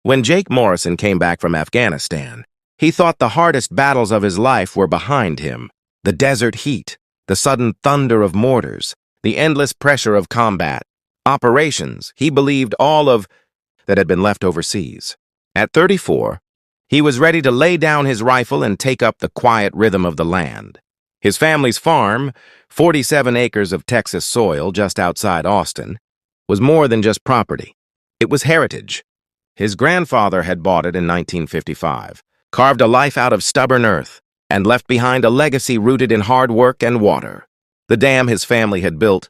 When Jake Morrison came back from Afghanistan, he thought the hardest battles of his life were behind him. The desert heat, the sudden thunder of mortars, the endless pressure of combat, operations he believed all of that had been left overseas. At 34, he was ready to lay down his rifle and take up the quiet rhythm of the land. His family's farm, 47 acres of Texas soil just outside Austin, was more than just property. It was heritage. His grandfather had bought it in 1955, carved a life out of stubborn earth, and left behind a legacy rooted in hard work and water. The dam his family had built,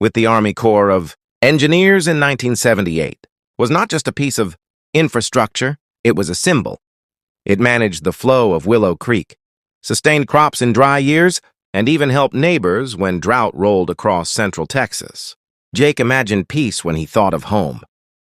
with the Army Corps of Engineers in 1978, was not just a piece of infrastructure, it was a symbol. It managed the flow of Willow Creek, sustained crops in dry years, and even helped neighbors when drought rolled across central Texas. Jake imagined peace when he thought of home.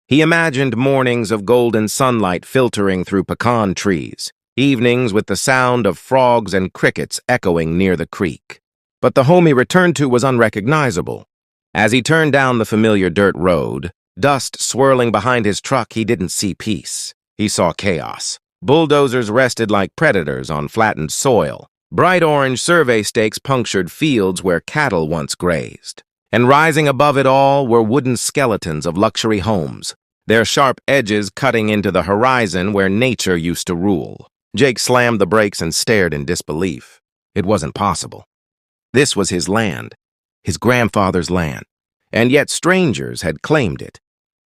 He imagined mornings of golden sunlight filtering through pecan trees, evenings with the sound of frogs and crickets echoing near the creek. But the home he returned to was unrecognizable. As he turned down the familiar dirt road, dust swirling behind his truck, he didn't see peace. He saw chaos. Bulldozers rested like predators on flattened soil. Bright orange survey stakes punctured fields where cattle once grazed. And rising above it all were wooden skeletons of luxury homes, their sharp edges cutting into the horizon where nature used to rule. Jake slammed the brakes and stared in disbelief. It wasn't possible. This was his land, his grandfather's land, and yet strangers had claimed it,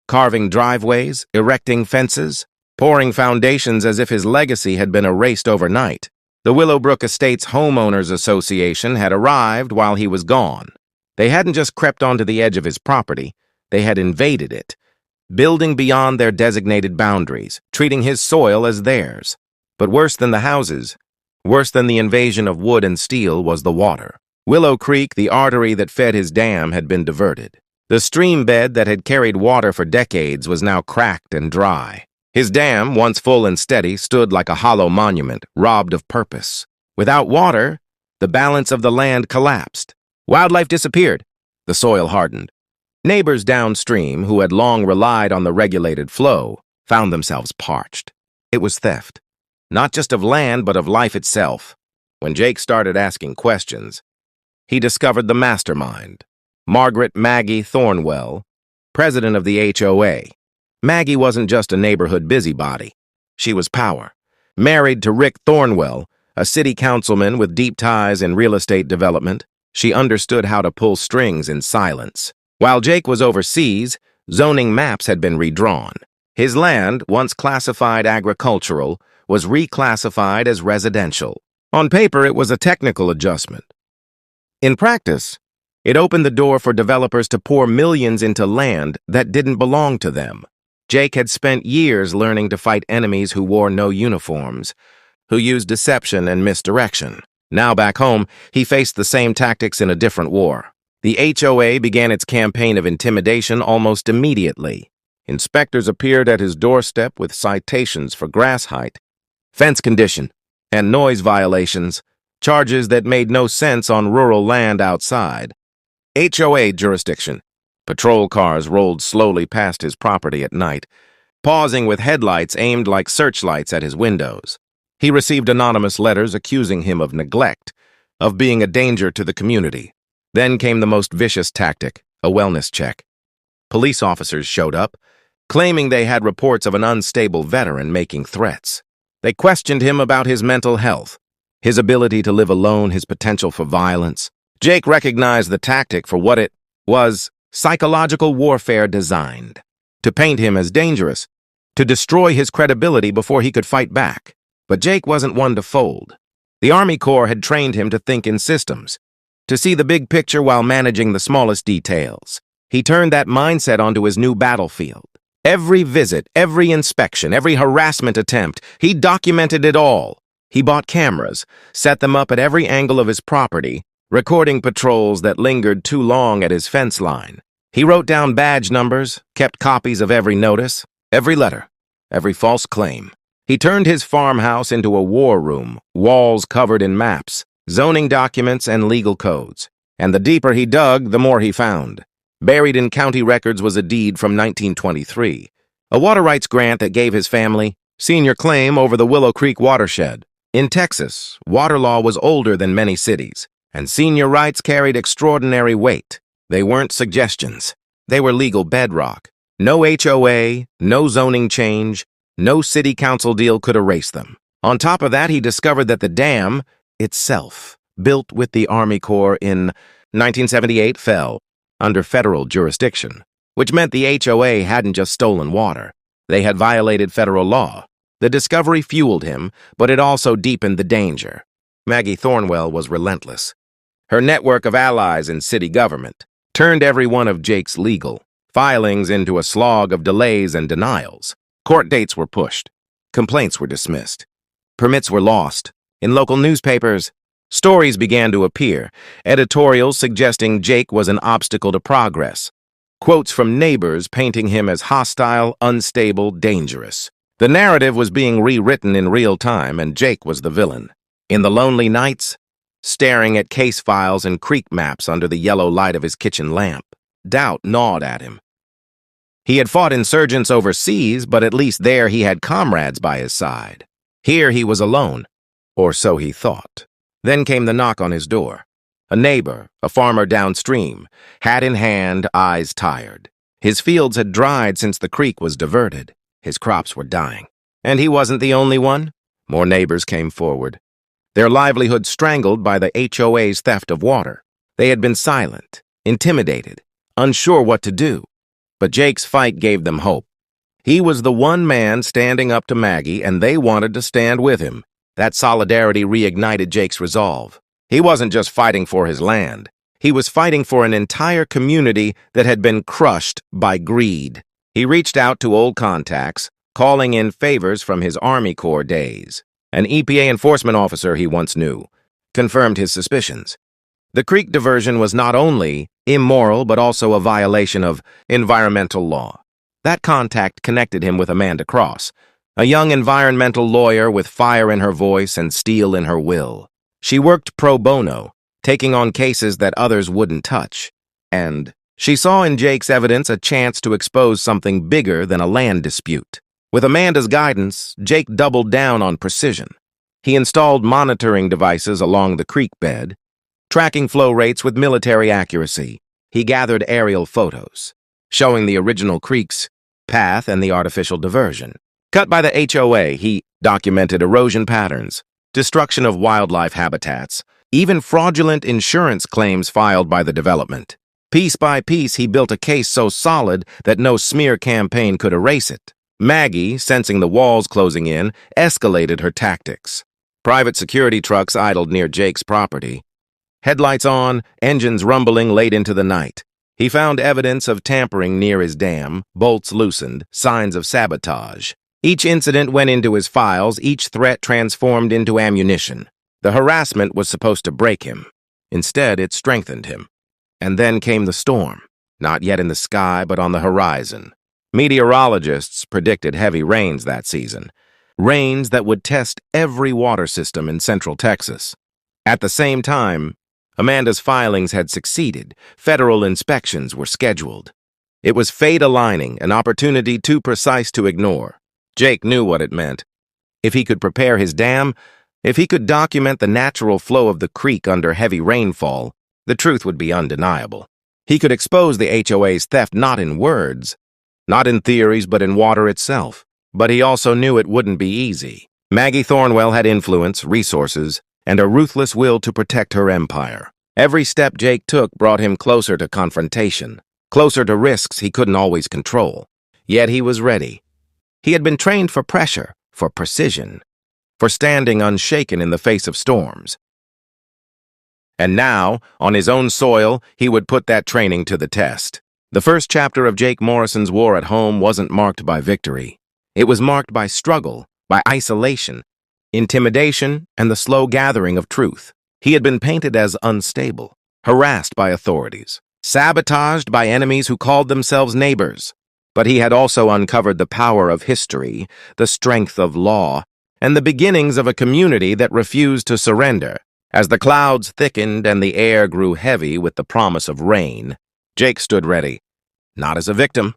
carving driveways, erecting fences, pouring foundations as if his legacy had been erased overnight. The Willowbrook Estates Homeowners Association had arrived while he was gone. They hadn't just crept onto the edge of his property, they had invaded it, building beyond their designated boundaries, treating his soil as theirs. But worse than the houses, worse than the invasion of wood and steel was the water. Willow Creek, the artery that fed his dam, had been diverted. The stream bed that had carried water for decades was now cracked and dry. His dam, once full and steady, stood like a hollow monument, robbed of purpose. Without water, the balance of the land collapsed. Wildlife disappeared. The soil hardened. Neighbors downstream, who had long relied on the regulated flow, found themselves parched. It was theft, not just of land, but of life itself. When Jake started asking questions, he discovered the mastermind, Margaret Maggie Thornwell, president of the HOA. Maggie wasn't just a neighborhood busybody. She was power. Married to Rick Thornwell, a city councilman with deep ties in real estate development, she understood how to pull strings in silence. While Jake was overseas, zoning maps had been redrawn. His land, once classified agricultural, was reclassified as residential. On paper, it was a technical adjustment. In practice, it opened the door for developers to pour millions into land that didn't belong to them. Jake had spent years learning to fight enemies who wore no uniforms, who used deception and misdirection. Now back home, he faced the same tactics in a different war. The HOA began its campaign of intimidation almost immediately. Inspectors appeared at his doorstep with citations for grass height, fence condition, and noise violations, charges that made no sense on rural land outside. HOA jurisdiction. Patrol cars rolled slowly past his property at night, pausing with headlights aimed like searchlights at his windows. He received anonymous letters accusing him of neglect, of being a danger to the community. Then came the most vicious tactic, a wellness check. Police officers showed up, claiming they had reports of an unstable veteran making threats. They questioned him about his mental health, his ability to live alone, his potential for violence. Jake recognized the tactic for what it was: psychological warfare designed to paint him as dangerous, to destroy his credibility before he could fight back. But Jake wasn't one to fold. The Army Corps had trained him to think in systems, to see the big picture while managing the smallest details. He turned that mindset onto his new battlefield. Every visit, every inspection, every harassment attempt, he documented it all. He bought cameras, set them up at every angle of his property, recording patrols that lingered too long at his fence line. He wrote down badge numbers, kept copies of every notice, every letter, every false claim. He turned his farmhouse into a war room, walls covered in maps, zoning documents, and legal codes. And the deeper he dug, the more he found. Buried in county records was a deed from 1923, a water rights grant that gave his family senior claim over the Willow Creek watershed. In Texas, water law was older than many cities, and senior rights carried extraordinary weight. They weren't suggestions. They were legal bedrock. No HOA, no zoning change, no city council deal could erase them. On top of that, he discovered that the dam itself, built with the Army Corps in 1978, fell under federal jurisdiction, which meant the HOA hadn't just stolen water. They had violated federal law. The discovery fueled him, but it also deepened the danger. Maggie Thornwell was relentless. Her network of allies in city government turned every one of Jake's legal filings into a slog of delays and denials. Court dates were pushed. Complaints were dismissed. Permits were lost. In local newspapers, stories began to appear, editorials suggesting Jake was an obstacle to progress. Quotes from neighbors painting him as hostile, unstable, dangerous. The narrative was being rewritten in real time, and Jake was the villain. In the lonely nights, staring at case files and creek maps under the yellow light of his kitchen lamp, doubt gnawed at him. He had fought insurgents overseas, but at least there he had comrades by his side. Here he was alone, or so he thought. Then came the knock on his door. A neighbor, a farmer downstream, hat in hand, eyes tired. His fields had dried since the creek was diverted. His crops were dying. And he wasn't the only one. More neighbors came forward, their livelihood strangled by the HOA's theft of water. They had been silent, intimidated, unsure what to do. But Jake's fight gave them hope. He was the one man standing up to Maggie, and they wanted to stand with him. That solidarity reignited Jake's resolve. He wasn't just fighting for his land. He was fighting for an entire community that had been crushed by greed. He reached out to old contacts, calling in favors from his Army Corps days. An EPA enforcement officer he once knew confirmed his suspicions. The creek diversion was not only immoral, but also a violation of environmental law. That contact connected him with Amanda Cross, a young environmental lawyer with fire in her voice and steel in her will. She worked pro bono, taking on cases that others wouldn't touch. And she saw in Jake's evidence a chance to expose something bigger than a land dispute. With Amanda's guidance, Jake doubled down on precision. He installed monitoring devices along the creek bed, tracking flow rates with military accuracy. He gathered aerial photos, showing the original creek's path and the artificial diversion. Cut by the HOA, he documented erosion patterns, destruction of wildlife habitats, even fraudulent insurance claims filed by the development. Piece by piece, he built a case so solid that no smear campaign could erase it. Maggie, sensing the walls closing in, escalated her tactics. Private security trucks idled near Jake's property. Headlights on, engines rumbling late into the night. He found evidence of tampering near his dam, bolts loosened, signs of sabotage. Each incident went into his files, each threat transformed into ammunition. The harassment was supposed to break him. Instead, it strengthened him. And then came the storm, not yet in the sky, but on the horizon. Meteorologists predicted heavy rains that season, rains that would test every water system in central Texas. At the same time, Amanda's filings had succeeded. Federal inspections were scheduled. It was fate aligning, an opportunity too precise to ignore. Jake knew what it meant. If he could prepare his dam, if he could document the natural flow of the creek under heavy rainfall, the truth would be undeniable. He could expose the HOA's theft not in words, not in theories, but in water itself. But he also knew it wouldn't be easy. Maggie Thornwell had influence, resources, and a ruthless will to protect her empire. Every step Jake took brought him closer to confrontation, closer to risks he couldn't always control. Yet he was ready. He had been trained for pressure, for precision, for standing unshaken in the face of storms. And now, on his own soil, he would put that training to the test. The first chapter of Jake Morrison's war at home wasn't marked by victory. It was marked by struggle, by isolation, intimidation, and the slow gathering of truth. He had been painted as unstable, harassed by authorities, sabotaged by enemies who called themselves neighbors. But he had also uncovered the power of history, the strength of law, and the beginnings of a community that refused to surrender. As the clouds thickened and the air grew heavy with the promise of rain, Jake stood ready, not as a victim,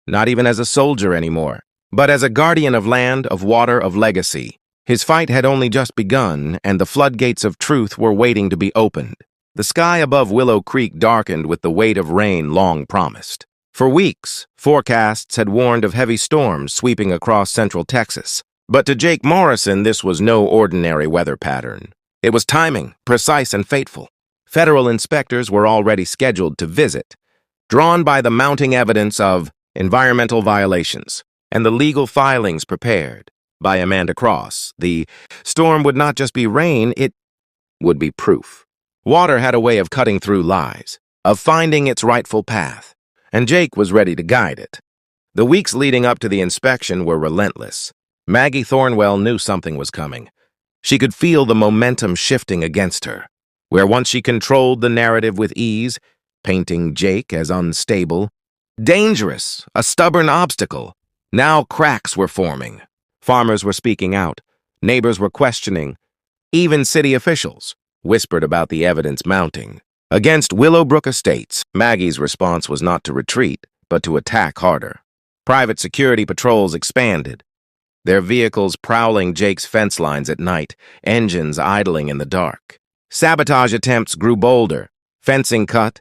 not even as a soldier anymore, but as a guardian of land, of water, of legacy. His fight had only just begun, and the floodgates of truth were waiting to be opened. The sky above Willow Creek darkened with the weight of rain long promised. For weeks, forecasts had warned of heavy storms sweeping across central Texas. But to Jake Morrison, this was no ordinary weather pattern. It was timing, precise and fateful. Federal inspectors were already scheduled to visit, drawn by the mounting evidence of environmental violations and the legal filings prepared by Amanda Cross. The storm would not just be rain, it would be proof. Water had a way of cutting through lies, of finding its rightful path, and Jake was ready to guide it. The weeks leading up to the inspection were relentless. Maggie Thornwell knew something was coming. She could feel the momentum shifting against her, where once she controlled the narrative with ease, painting Jake as unstable, dangerous, a stubborn obstacle. Now cracks were forming. Farmers were speaking out. Neighbors were questioning. Even city officials whispered about the evidence mounting. Against Willowbrook Estates, Maggie's response was not to retreat, but to attack harder. Private security patrols expanded, their vehicles prowling Jake's fence lines at night, engines idling in the dark. Sabotage attempts grew bolder, fencing cut,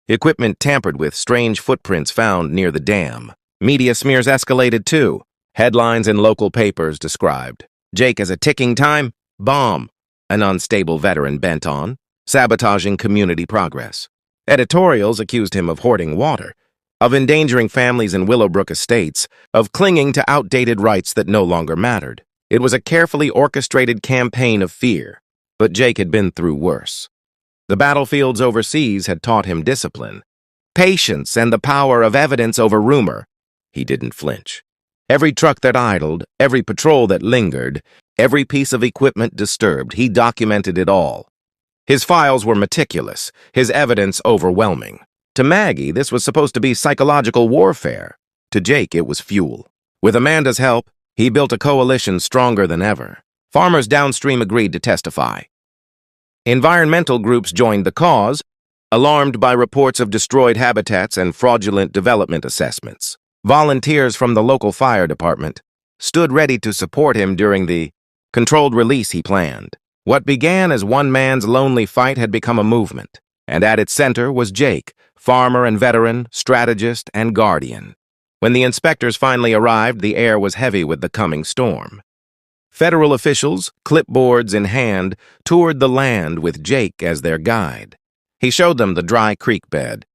equipment tampered with, strange footprints found near the dam. Media smears escalated too. Headlines in local papers described Jake as a ticking time bomb, an unstable veteran bent on sabotaging community progress. Editorials accused him of hoarding water, of endangering families in Willowbrook Estates, of clinging to outdated rights that no longer mattered. It was a carefully orchestrated campaign of fear, but Jake had been through worse. The battlefields overseas had taught him discipline, patience, and the power of evidence over rumor. He didn't flinch. Every truck that idled, every patrol that lingered, every piece of equipment disturbed, he documented it all. His files were meticulous, his evidence overwhelming. To Maggie, this was supposed to be psychological warfare. To Jake, it was fuel. With Amanda's help, he built a coalition stronger than ever. Farmers downstream agreed to testify. Environmental groups joined the cause, alarmed by reports of destroyed habitats and fraudulent development assessments. Volunteers from the local fire department stood ready to support him during the controlled release he planned. What began as one man's lonely fight had become a movement, and at its center was Jake, farmer and veteran, strategist and guardian. When the inspectors finally arrived, the air was heavy with the coming storm. Federal officials, clipboards in hand, toured the land with Jake as their guide. He showed them the dry creek bed,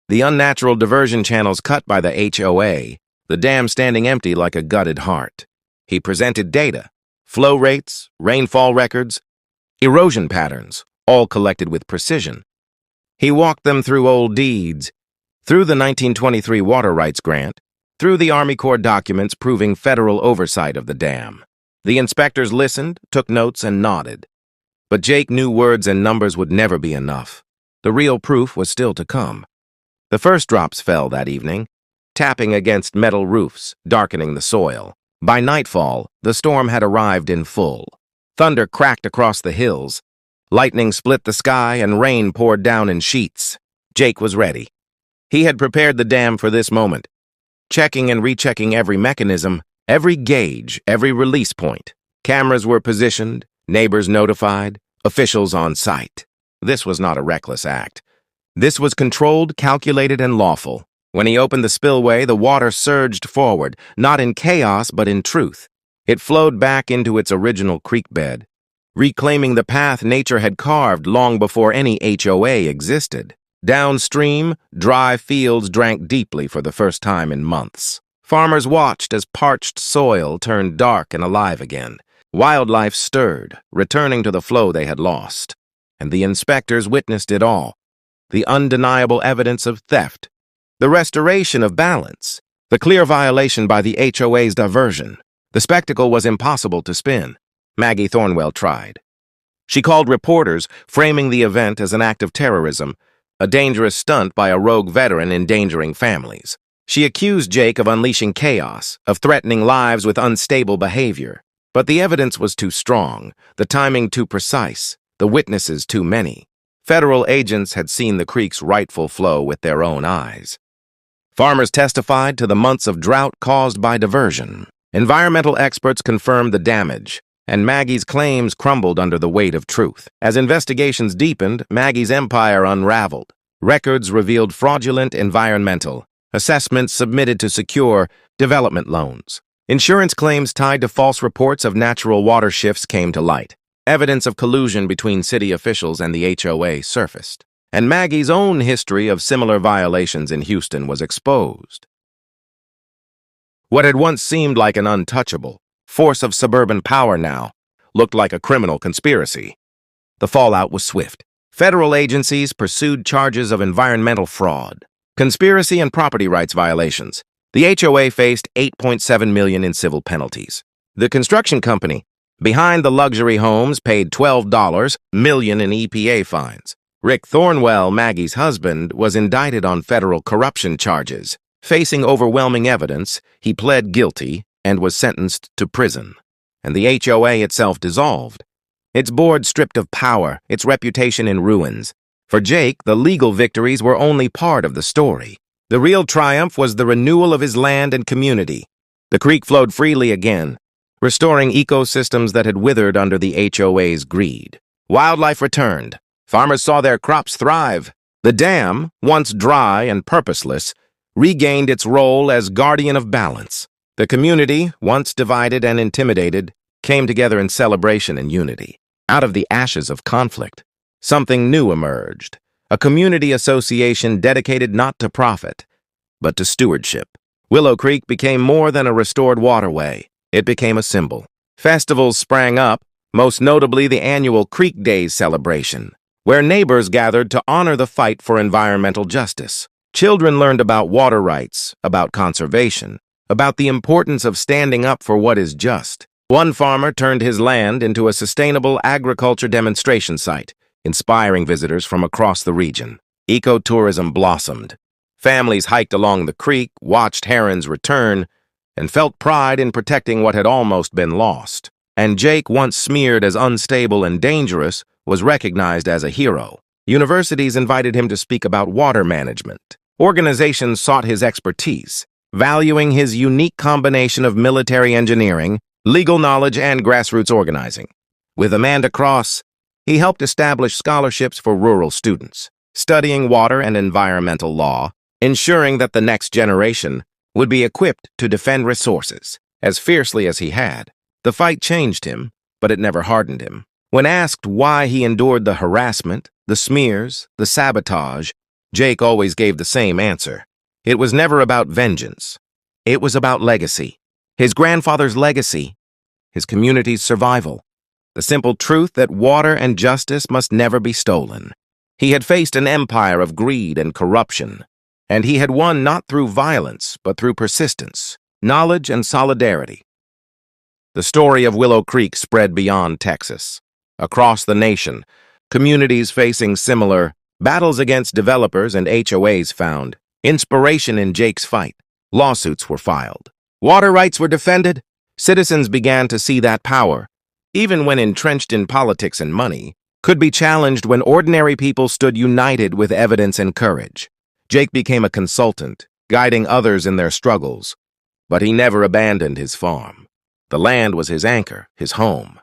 the unnatural diversion channels cut by the HOA, the dam standing empty like a gutted heart. He presented data, flow rates, rainfall records, erosion patterns, all collected with precision. He walked them through old deeds, through the 1923 water rights grant, through the Army Corps documents proving federal oversight of the dam. The inspectors listened, took notes, and nodded. But Jake knew words and numbers would never be enough. The real proof was still to come. The first drops fell that evening, tapping against metal roofs, darkening the soil. By nightfall, the storm had arrived in full. Thunder cracked across the hills. Lightning split the sky and rain poured down in sheets. Jake was ready. He had prepared the dam for this moment, checking and rechecking every mechanism, every gauge, every release point. Cameras were positioned, neighbors notified, officials on site. This was not a reckless act. This was controlled, calculated, and lawful. When he opened the spillway, the water surged forward, not in chaos, but in truth. It flowed back into its original creek bed, reclaiming the path nature had carved long before any HOA existed. Downstream, dry fields drank deeply for the first time in months. Farmers watched as parched soil turned dark and alive again. Wildlife stirred, returning to the flow they had lost. And the inspectors witnessed it all. The undeniable evidence of theft, the restoration of balance, the clear violation by the HOA's diversion. The spectacle was impossible to spin. Maggie Thornwell tried. She called reporters, framing the event as an act of terrorism, a dangerous stunt by a rogue veteran endangering families. She accused Jake of unleashing chaos, of threatening lives with unstable behavior. But the evidence was too strong, the timing too precise, the witnesses too many. Federal agents had seen the creek's rightful flow with their own eyes. Farmers testified to the months of drought caused by diversion. Environmental experts confirmed the damage, and Maggie's claims crumbled under the weight of truth. As investigations deepened, Maggie's empire unraveled. Records revealed fraudulent environmental assessments submitted to secure development loans. Insurance claims tied to false reports of natural water shifts came to light. Evidence of collusion between city officials and the HOA surfaced, and Maggie's own history of similar violations in Houston was exposed. What had once seemed like an untouchable force of suburban power now looked like a criminal conspiracy. The fallout was swift. Federal agencies pursued charges of environmental fraud, conspiracy, and property rights violations. The HOA faced $8.7 million in civil penalties. The construction company behind the luxury homes paid $12 million in EPA fines. Rick Thornwell, Maggie's husband, was indicted on federal corruption charges. Facing overwhelming evidence, he pled guilty and was sentenced to prison. And the HOA itself dissolved. Its board stripped of power, its reputation in ruins. For Jake, the legal victories were only part of the story. The real triumph was the renewal of his land and community. The creek flowed freely again, restoring ecosystems that had withered under the HOA's greed. Wildlife returned. Farmers saw their crops thrive. The dam, once dry and purposeless, regained its role as guardian of balance. The community, once divided and intimidated, came together in celebration and unity. Out of the ashes of conflict, something new emerged, a community association dedicated not to profit, but to stewardship. Willow Creek became more than a restored waterway. It became a symbol. Festivals sprang up, most notably the annual Creek Days celebration, where neighbors gathered to honor the fight for environmental justice. Children learned about water rights, about conservation, about the importance of standing up for what is just. One farmer turned his land into a sustainable agriculture demonstration site, inspiring visitors from across the region. Ecotourism blossomed. Families hiked along the creek, watched herons return, and felt pride in protecting what had almost been lost. And Jake, once smeared as unstable and dangerous, was recognized as a hero. Universities invited him to speak about water management. Organizations sought his expertise, valuing his unique combination of military engineering, legal knowledge, and grassroots organizing. With Amanda Cross, he helped establish scholarships for rural students, studying water and environmental law, ensuring that the next generation would be equipped to defend resources as fiercely as he had. The fight changed him, but it never hardened him. When asked why he endured the harassment, the smears, the sabotage, Jake always gave the same answer. It was never about vengeance. It was about legacy. His grandfather's legacy, his community's survival, the simple truth that water and justice must never be stolen. He had faced an empire of greed and corruption, and he had won not through violence, but through persistence, knowledge, and solidarity. The story of Willow Creek spread beyond Texas. Across the nation, communities facing similar battles against developers and HOAs found inspiration in Jake's fight. Lawsuits were filed. Water rights were defended. Citizens began to see that power, even when entrenched in politics and money, could be challenged when ordinary people stood united with evidence and courage. Jake became a consultant, guiding others in their struggles, but he never abandoned his farm. The land was his anchor, his home,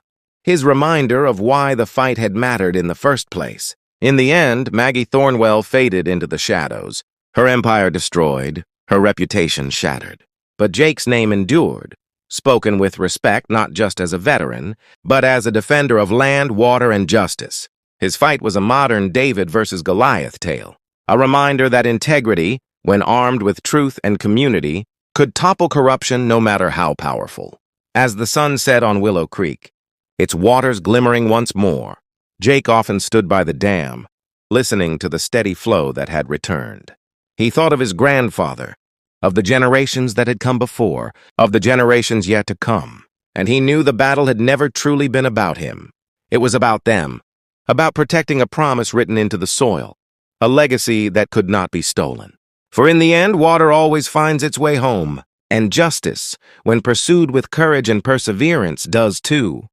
his reminder of why the fight had mattered in the first place. In the end, Maggie Thornwell faded into the shadows, her empire destroyed, her reputation shattered. But Jake's name endured, spoken with respect not just as a veteran, but as a defender of land, water, and justice. His fight was a modern David versus Goliath tale, a reminder that integrity, when armed with truth and community, could topple corruption no matter how powerful. As the sun set on Willow Creek, its waters glimmering once more, Jake often stood by the dam, listening to the steady flow that had returned. He thought of his grandfather, of the generations that had come before, of the generations yet to come, and he knew the battle had never truly been about him. It was about them, about protecting a promise written into the soil, a legacy that could not be stolen. For in the end, water always finds its way home, and justice, when pursued with courage and perseverance, does too.